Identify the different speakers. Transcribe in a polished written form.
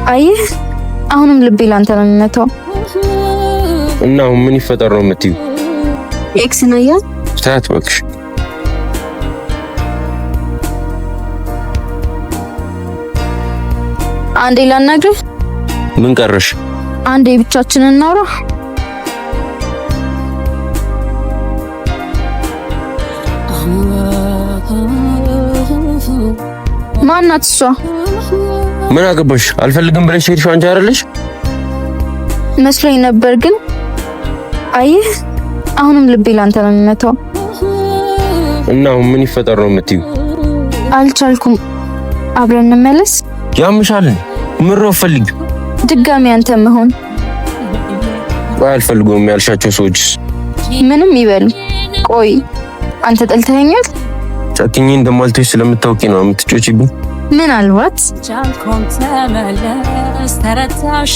Speaker 1: አየህ አሁንም ልቤ ላንተ ነው የሚመታው።
Speaker 2: እና አሁን ምን ይፈጠር ነው የምትይው?
Speaker 1: ኤክስ ነያ
Speaker 2: ታያት እባክሽ።
Speaker 1: አንዴ ላናግርህ።
Speaker 2: ምን ቀረሽ?
Speaker 1: አንዴ ብቻችንን እናውራ። ማናት እሷ?
Speaker 2: ምን አገባሽ? አልፈልግም ብለሽ ሄድሽ አንቺ አይደለሽ?
Speaker 1: መስሎኝ ነበር ግን አየህ አሁንም ልቤ ላንተ ነው የሚመታው።
Speaker 2: እና አሁን ምን ይፈጠር ነው የምትይው?
Speaker 1: አልቻልኩም። አብረን እንመለስ።
Speaker 2: ያምሻል። ምን ነው ፈልግ
Speaker 1: ድጋሚ አንተ መሆን
Speaker 2: አልፈልገውም ያልሻቸው ሰዎችስ
Speaker 1: ምንም ይበሉ። ቆይ አንተ ጠልተኸኛል?
Speaker 2: ጨክኜ እንደማልተሽ ስለምታውቂ ነው የምትጮቺብኝ።
Speaker 1: ምናልባት
Speaker 3: ጃልኮን ተመለስ ተረታሽ